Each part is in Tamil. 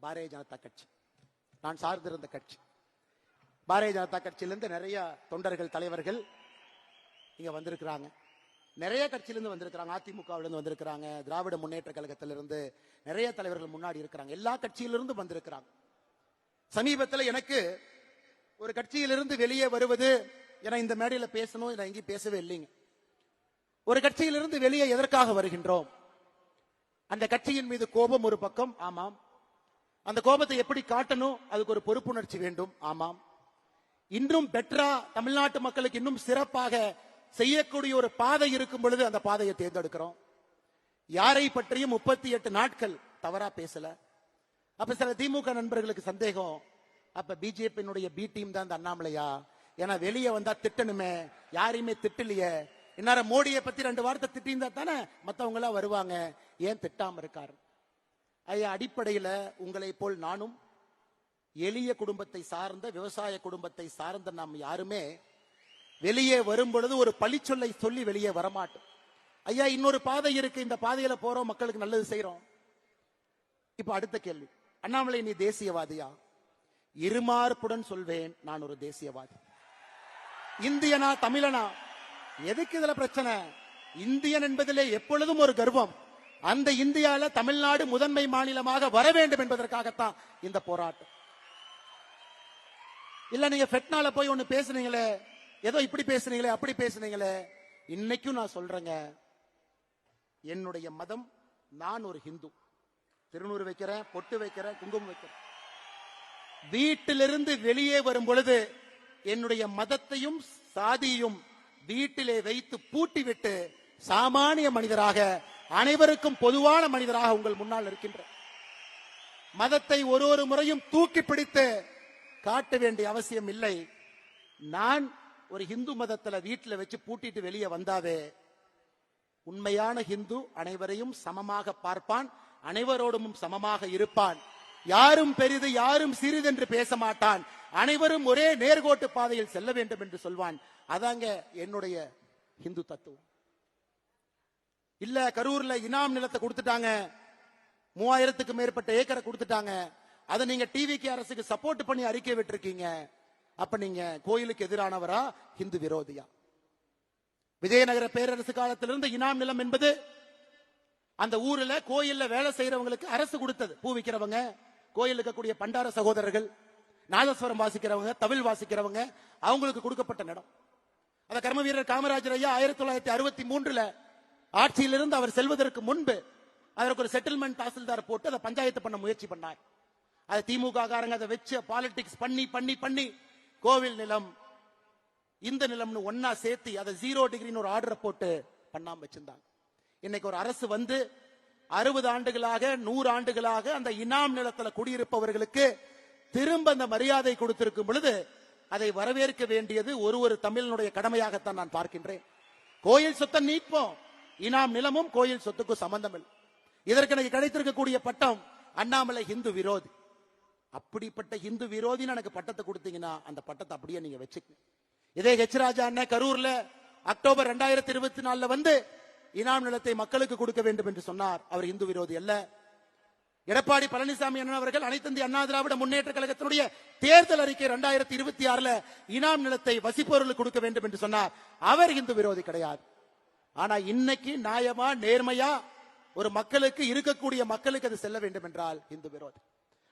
பாரதிய ஜனதா கட்சி நான் சார்ந்திருந்த கட்சி. பாரதிய ஜனதா கட்சியிலிருந்து நிறைய தொண்டர்கள் தலைவர்கள் இங்க வந்திருக்கிறாங்க. நிறைய கட்சியிலிருந்து வந்திருக்கிறாங்க. அதிமுகவிலிருந்து வந்திருக்கிறாங்க. திராவிட முன்னேற்ற கழகத்திலிருந்து நிறைய தலைவர்கள் முன்னாடி இருக்கிறாங்க. எல்லா கட்சியிலிருந்து வந்திருக்கிறாங்க. சமீபத்தில் எனக்கு ஒரு கட்சியிலிருந்து வெளியே வருவது என இந்த மேடையில் பேசணும், நான் எங்கேயும் பேசவே இல்லைங்க. ஒரு கட்சியிலிருந்து வெளியே எதற்காக வருகின்றோம்? அந்த கட்சியின் மீது கோபம் ஒரு பக்கம், ஆமாம். அந்த கோபத்தை எப்படி காட்டணும்? அதுக்கு ஒரு பொறுப்புணர்ச்சி வேண்டும், ஆமாம். இன்னும் பெட்டரா தமிழ்நாட்டு மக்களுக்கு இன்னும் சிறப்பாக செய்யக்கூடிய ஒரு பாதை இருக்கும் பொழுது அந்த பாதையை தேர்ந்தெடுக்கிறோம். யாரை பற்றியும் 38 நாட்கள் தவறா பேசல. அப்ப சில திமுக நண்பர்களுக்கு சந்தேகம், அப்ப பிஜேபியினுடைய பி டீம் தான் இந்த அண்ணாமலையா? ஏன்னா வெளியே வந்தா திட்டணுமே, யாரையுமே திட்டலையே. இந்நேரம் மோடியை பத்தி 2 வார்த்தை திட்டிருந்தா தானே மத்தவங்க எல்லாம் வருவாங்க, ஏன் திட்டாம இருக்காரு? ஐயா, அடிப்படையில உங்களை போல் நானும் எளிய குடும்பத்தை சார்ந்த விவசாய குடும்பத்தை சார்ந்த நாம் யாருமே வெளியே வரும் பொழுது ஒரு பழிச்சொல்லை சொல்லி வெளியே வரமாட்டோம். ஐயா, இன்னொரு பாதை இருக்கு, இந்த பாதையில போறோம், மக்களுக்கு நல்லது செய்யறோம். இப்ப அடுத்த கேள்வி, அண்ணாமலை நீ தேசியவாதியா? இருமார்ப்புடன் சொல்வேன், நான் ஒரு தேசியவாதி. இந்தியனா தமிழனா? எதுக்கு இதுல பிரச்சனை? இந்தியன் என்பதிலே எப்பொழுதும் ஒரு கர்வம். அந்த இந்தியால தமிழ்நாடு முதன்மை மாநிலமாக வர வேண்டும் என்பதற்காகத்தான் இந்த போராட்டம். இல்ல நீங்க ஃபெட்னால போய் ஒண்ணு பேசுனீங்களே, ஏதோ இப்படி பேசுனீங்களே அப்படி பேசுனீங்களே, இன்னைக்கும் நான் சொல்றேங்க, என்னுடைய மதம், நான் ஒரு ஹிந்து. திருநூறு வைக்கிறேன், பொட்டு வைக்கிறேன், குங்குமம் வைக்கிறேன். வீட்டிலிருந்து வெளியே வரும் பொழுது என்னுடைய மதத்தையும் சாதியையும் வீட்டிலே வைத்து பூட்டிவிட்டு சாமானிய மனிதராக, அனைவருக்கும் பொதுவான மனிதராக உங்கள் முன்னால் இருக்கின்ற மதத்தை ஒரு முறையும் தூக்கி பிடித்து காட்ட வேண்டிய அவசியம் இல்லை. நான் ஒரு ஹிந்து மதத்துல வீட்டில் வச்சு பூட்டிட்டு வெளியே வந்தாவே, உண்மையான ஹிந்து அனைவரையும் சமமாக பார்ப்பான், அனைவரோடும் சமமாக இருப்பான். யாரும் பெரிது யாரும் சிறிது என்று பேச மாட்டான். அனைவரும் ஒரே நேர்கோட்டு பாதையில் செல்ல வேண்டும் என்று சொல்வான். அதாங்க என்னுடைய ஹிந்து தத்துவம். இல்ல கரூர்ல இனாம் நிலத்தை கொடுத்துட்டாங்க, 3000க்கு மேற்பட்ட ஏக்கரை கொடுத்துட்டாங்க, அதை நீங்க டிவிக்கு அரசுக்கு சப்போர்ட் பண்ணி அறிக்கை விட்டுருக்கீங்க. அப்ப நீங்க கோயிலுக்கு எதிரானவரா, ஹிந்து விரோதியா? விஜயநகர பேரரசு காலத்திலிருந்து இனாம் நிலம் என்பது அந்த ஊர்ல கோயில்ல வேலை செய்யறவங்களுக்கு அரசு கொடுத்தது. பூ விற்கிறவங்க, கோயில் இருக்கக்கூடிய பண்டார சகோதரர்கள், நாதஸ்வரம் வாசிக்கிறவங்க, தவில் வாசிக்கிறவங்க, அவங்களுக்கு கொடுக்கப்பட்ட இடம். அந்த கர்ம வீரர் காமராஜர் ஐயா 1963 ஆட்சியிலிருந்து அவர் செல்வதற்கு முன்பு அதற்கு ஒரு செட்டில்மெண்ட் தாசில்தார் போட்டு அதை பஞ்சாயத்து பண்ண முயற்சி பண்ணார். அது திமுக காரங்க அதை வச்சு பாலிடிக்ஸ் பண்ணி பண்ணி பண்ணி கோவில் நிலம் இந்த நிலம்னு ஒன்னா சேர்த்து அதை 0 டிகிரின்னு ஒரு ஆர்டரை போட்டு பண்ணாம வச்சிருந்தாங்க. இன்னைக்கு ஒரு அரசு வந்து 60 ஆண்டுகளாக 100 ஆண்டுகளாக அந்த இனாம் நிலத்துல குடியிருப்பவர்களுக்கு திரும்ப அந்த மரியாதை கொடுத்திருக்கும் பொழுது அதை வரவேற்க வேண்டியது ஒரு தமிழனுடைய கடமையாகத்தான் நான் பார்க்கின்றேன். கோயில் சொத்தை நீட்போம், இனாம் நிலமும் கோயில் சொத்துக்கும் சம்பந்தம் இல்லை. இதற்கு எனக்கு கிடைத்திருக்கக்கூடிய பட்டம் அண்ணாமலை ஹிந்து விரோதி. அப்படிப்பட்ட ஹிந்து விரோதின்னு எனக்கு பட்டத்தை கொடுத்தீங்கன்னா அந்த பட்டத்தை அப்படியே நீங்க வச்சுக்கணும். இதே ஹெச் ராஜா அண்ணன் கரூர்ல அக்டோபர் 2024 வந்து இனாம் நிலத்தை மக்களுக்கு கொடுக்க வேண்டும் என்று சொன்னார். அவர் இந்து விரோதி அல்ல. எடப்பாடி பழனிசாமி அண்ணன் அவர்கள் அனைத்து இந்திய அண்ணா திராவிட முன்னேற்ற கழகத்தினுடைய தேர்தல் அறிக்கை 2026 இனாம் நிலத்தை வசிப்பவர்களுக்கு கொடுக்க வேண்டும் என்று சொன்னார். அவர் இந்து விரோதி கிடையாது. ஆனா இன்னைக்கு நியாயமா நேர்மையா ஒரு மக்களுக்கு இருக்கக்கூடிய மக்களுக்கு அது செல்ல வேண்டும் என்றால் இந்து விரோதி.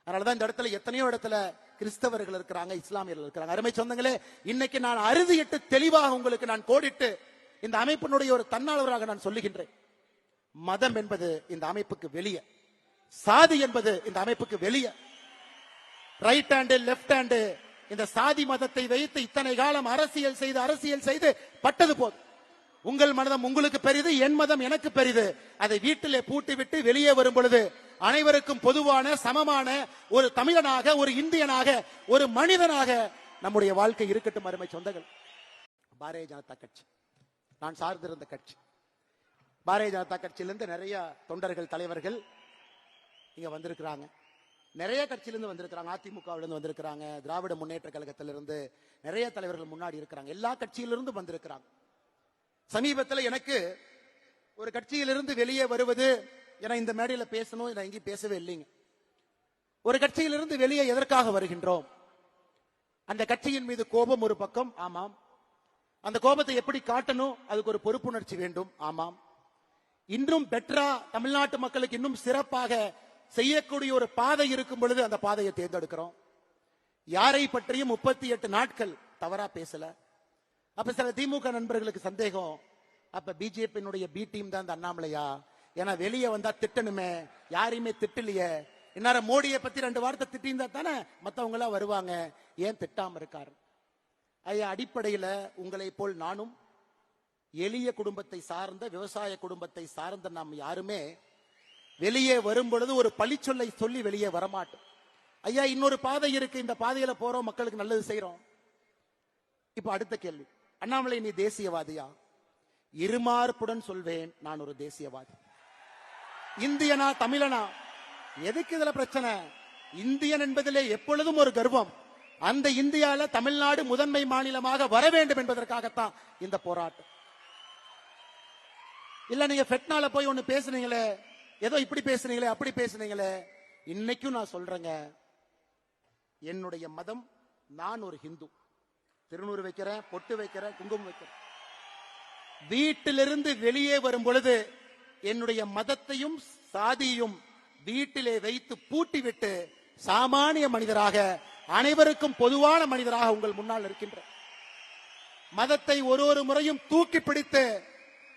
அதனாலதான் இந்த இடத்துல எத்தனையோ இடத்துல கிறிஸ்தவர்கள் இருக்கிறாங்க, இஸ்லாமியர்கள் இருக்கிறாங்க. அருமை சொந்தங்களே, இன்னைக்கு நான் அறுதியிட்டு தெளிவாக உங்களுக்கு நான் கோடிட்டு இந்த அமைப்பினுடைய ஒரு தன்னாளராக நான் சொல்லுகின்றேன். மதம் என்பது இந்த அமைப்புக்கு வெளியே, சாதி என்பது இந்த அமைப்புக்கு வெளியே. ரைட் ஹேண்டு லெப்ட் ஹேண்டு இந்த சாதி மதத்தை வைத்து இத்தனை காலம் அரசியல் செய்து பட்டது போதும். உங்கள் மதம் உங்களுக்கு பெரிது, என் மதம் எனக்கு பெரிது. அதை வீட்டிலே பூட்டி விட்டு வெளியே வரும் பொழுது அனைவருக்கும் பொதுவான சமமான ஒரு தமிழனாக, ஒரு இந்தியனாக, ஒரு மனிதனாக நம்முடைய வாழ்க்கை இருக்கட்டும். அருமை சொந்தங்கள், பாரதிய ஜனதா கட்சி நான் சார்ந்திருந்த கட்சி. பாரதிய ஜனதா கட்சியிலிருந்து நிறைய தொண்டர்கள் தலைவர்கள் இங்க வந்திருக்கிறாங்க. நிறைய கட்சியிலிருந்து வந்திருக்கிறாங்க. அதிமுகவிலிருந்து வந்திருக்கிறாங்க. திராவிட முன்னேற்ற கழகத்திலிருந்து நிறைய தலைவர்கள் முன்னாடி இருக்கிறாங்க. எல்லா கட்சியிலிருந்து வந்திருக்கிறாங்க. சமீபத்தில் எனக்கு ஒரு கட்சியிலிருந்து வெளியே வருவது என இந்த மேடையில் பேசணும், நான் எங்கேயும் பேசவே இல்லைங்க. ஒரு கட்சியிலிருந்து வெளியே எதற்காக வருகின்றோம்? அந்த கட்சியின் மீது கோபம் ஒரு பக்கம், ஆமாம். அந்த கோபத்தை எப்படி காட்டணும்? அதுக்கு ஒரு பொறுப்புணர்ச்சி வேண்டும், ஆமாம். இன்னும் பெட்டரா தமிழ்நாட்டு மக்களுக்கு இன்னும் சிறப்பாக செய்யக்கூடிய ஒரு பாதை இருக்கும் பொழுது அந்த பாதையை தேர்ந்தெடுக்கிறோம். யாரை பற்றியும் 38 நாட்கள் தவறா பேசல. அப்ப சில திமுக நண்பர்களுக்கு சந்தேகம், அப்ப பிஜேபியினுடைய பி டீம் தான் இந்த அண்ணாமலையா? ஏன்னா வெளியே வந்தா திட்டணுமே, யாரையுமே திட்டலையே. இந்நேரம் மோடியை பத்தி 2 வார்த்தை திட்டிருந்தா தானே மத்தவங்க எல்லாம் வருவாங்க, ஏன் திட்டாம இருக்காரு? ஐயா, அடிப்படையில உங்களை போல் நானும் எளிய குடும்பத்தை சார்ந்த, விவசாய குடும்பத்தை சார்ந்த நாம் யாருமே வெளியே வரும் பொழுது ஒரு பழிச்சொல்லை சொல்லி வெளியே வரமாட்டோம். ஐயா, இன்னொரு பாதை இருக்கு, இந்த பாதையில போறோம், மக்களுக்கு நல்லது செய்யறோம். இப்ப அடுத்த கேள்வி, அண்ணாமலை நீ தேசியவாதியா? இருமார்ப்புடன் சொல்வேன், நான் ஒரு தேசியவாதி. இந்தியனா தமிழனா? எதுக்கு இதுல பிரச்சனை? இந்தியன் என்பதிலே எப்பொழுதும் ஒரு கர்வம். அந்த இந்தியால தமிழ்நாடு முதன்மை மாநிலமாக வர வேண்டும் என்பதற்காகத்தான் இந்த போராட்டம். இல்ல நீங்க ஃபெட்னால போய் ஒண்ணு பேசுனீங்களே, ஏதோ இப்படி பேசுனீங்களே, அப்படி பேசுனீங்களே. இன்னைக்கும் நான் சொல்றேங்க, என்னுடைய மதம், நான் ஒரு ஹிந்து. திருநூறு வைக்கிறேன், பொட்டு வைக்கிறேன், குங்குமம் வைக்கிறேன். வீட்டிலிருந்து வெளியே வரும் பொழுது என்னுடைய மதத்தையும் சாதியையும் வீட்டிலே வைத்து பூட்டிவிட்டு சாமானிய மனிதராக, அனைவருக்கும் பொதுவான மனிதராக உங்கள் முன்னால் இருக்கின்ற மதத்தை ஒரு முறையும் தூக்கி பிடித்து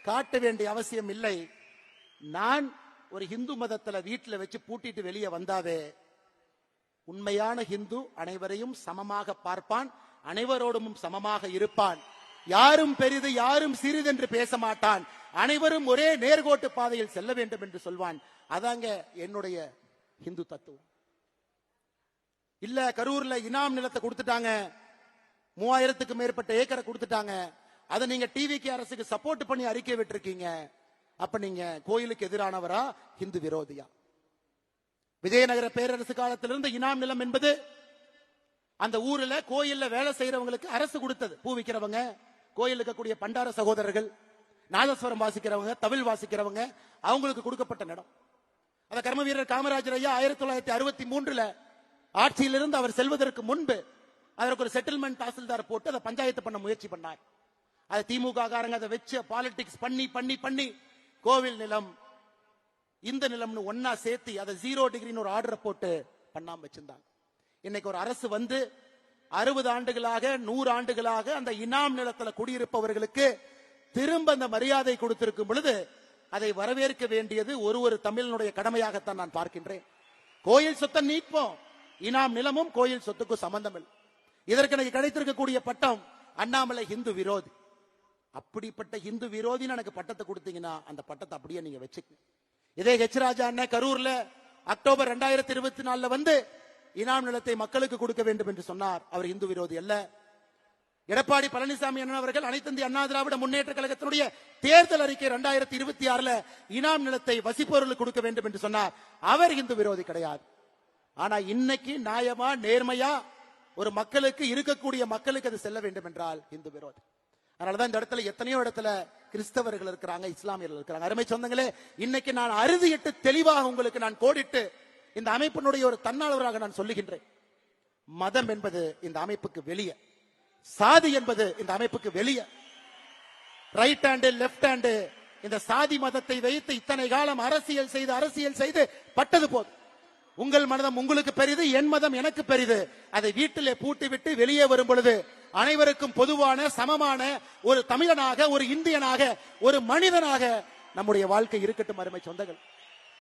காட்ட வேண்டிய அவசியம் இல்லை. நான் ஒரு ஹிந்து மதத்துல வீட்டில் வச்சு பூட்டிட்டு வெளியே வந்தாவே, உண்மையான ஹிந்து அனைவரையும் சமமாக பார்ப்பான், அனைவரோடும் சமமாக இருப்பான். யாரும் பெரிது யாரும் சிறிது என்று பேச மாட்டான். அனைவரும் ஒரே நேர்கோட்டு பாதையில் செல்ல வேண்டும் என்று சொல்வான். அதாங்க என்னுடைய ஹிந்து தத்துவம். இல்ல கரூர்ல இனாம் நிலத்தை கொடுத்துட்டாங்க, 3000க்கு மேற்பட்ட ஏக்கரை கொடுத்துட்டாங்க, அதை நீங்க டிவிக்கு அரசுக்கு சப்போர்ட் பண்ணி அறிக்கை விட்டுருக்கீங்க. அப்ப நீங்க கோயிலுக்கு எதிரானவரா, ஹிந்து விரோதியா? விஜயநகர பேரரசு காலத்திலிருந்து இனாம் நிலம் என்பது அந்த ஊர்ல கோயில்ல வேலை செய்யறவங்களுக்கு அரசு கொடுத்தது. பூ விக்கிறவங்க, கோயில் இருக்கக்கூடிய பண்டார சகோதரர்கள், நாதஸ்வரம் வாசிக்கிறவங்க, தவில் வாசிக்கிறவங்க, அவங்களுக்கு கொடுக்கப்பட்ட இடம். அந்த கர்ம வீரர் காமராஜர் ஐயா 1963 ஆட்சியிலிருந்து அவர் செல்வதற்கு முன்பு அதற்கு ஒரு செட்டில்மெண்ட் தாசில்தார் போட்டு அதை பஞ்சாயத்து பண்ண முயற்சி பண்ணார். அது திமுக காரங்க அதை வச்சு பாலிடிக்ஸ் பண்ணி பண்ணி பண்ணி கோவில் நிலம் இந்த நிலம்னு ஒன்னா சேர்த்து அதை 0 டிகிரின்னு ஒரு ஆர்டரை போட்டு பண்ணாம வச்சிருந்தாங்க. இன்னைக்கு ஒரு அரசு வந்து 60 ஆண்டுகளாக 100 ஆண்டுகளாக அந்த இனாம் நிலத்துல குடியிருப்பவர்களுக்கு திரும்ப அந்த மரியாதை கொடுத்திருக்கும் பொழுது அதை வரவேற்க வேண்டியது ஒரு தமிழனுடைய கடமையாகத்தான் நான் பார்க்கின்றேன். கோயில் சொத்தை நீட்போம், இனாம் நிலமும் கோயில் சொத்துக்கும் சம்பந்தம் இல்லை. இதற்கு எனக்கு கிடைத்திருக்கக்கூடிய பட்டம் அண்ணாமலை ஹிந்து விரோதி. அப்படிப்பட்ட ஹிந்து விரோதின்னு எனக்கு பட்டத்தை கொடுத்தீங்கன்னா அந்த பட்டத்தை அப்படியே நீங்க வச்சுக்கணும். இதே ஹெச் ராஜா அண்ணன் கரூர்ல அக்டோபர் 2024 வந்து இனாம் நிலத்தை மக்களுக்கு கொடுக்க வேண்டும் என்று சொன்னார். அவர் இந்து விரோதி அல்ல. எடப்பாடி பழனிசாமி அண்ணன் அவர்கள் அனைத்து இந்திய அண்ணா திராவிட முன்னேற்ற கழகத்தினுடைய தேர்தல் அறிக்கை 2026 இனாம் நிலத்தை வசிப்பவர்களுக்கு கொடுக்க வேண்டும் என்று சொன்னார். அவர் இந்து விரோதி கிடையாது. ஆனா இன்னைக்கு நியாயமா நேர்மையா ஒரு மக்களுக்கு இருக்கக்கூடிய மக்களுக்கு அது செல்ல வேண்டும் என்றால் இந்து விரோதி. அதனாலதான் இந்த இடத்துல எத்தனையோ இடத்துல கிறிஸ்தவர்கள் இருக்கிறாங்க, இஸ்லாமியர்கள் இருக்கிறாங்க. அருமை சொந்தங்களே, இன்னைக்கு நான் அறுதியிட்டு தெளிவாக உங்களுக்கு நான் கோடிட்டு இந்த அமைப்பினுடைய ஒரு தன்னாளராக நான் சொல்லுகின்றேன். மதம் என்பது இந்த அமைப்புக்கு வெளியே, சாதி என்பது இந்த அமைப்புக்கு வெளியே. ரைட் ஹேண்டு லெப்ட் ஹேண்டு இந்த சாதி மதத்தை வைத்து இத்தனை காலம் அரசியல் செய்து பட்டது போதும். உங்கள் மதம் உங்களுக்கு பெரிது, என் மதம் எனக்கு பெரிது. அதை வீட்டிலே பூட்டி விட்டு வெளியே வரும் பொழுது அனைவருக்கும் பொதுவான சமமான ஒரு தமிழனாக, ஒரு இந்தியனாக, ஒரு மனிதனாக நம்முடைய வாழ்க்கை இருக்கட்டும். அருமை சொந்தங்கள்.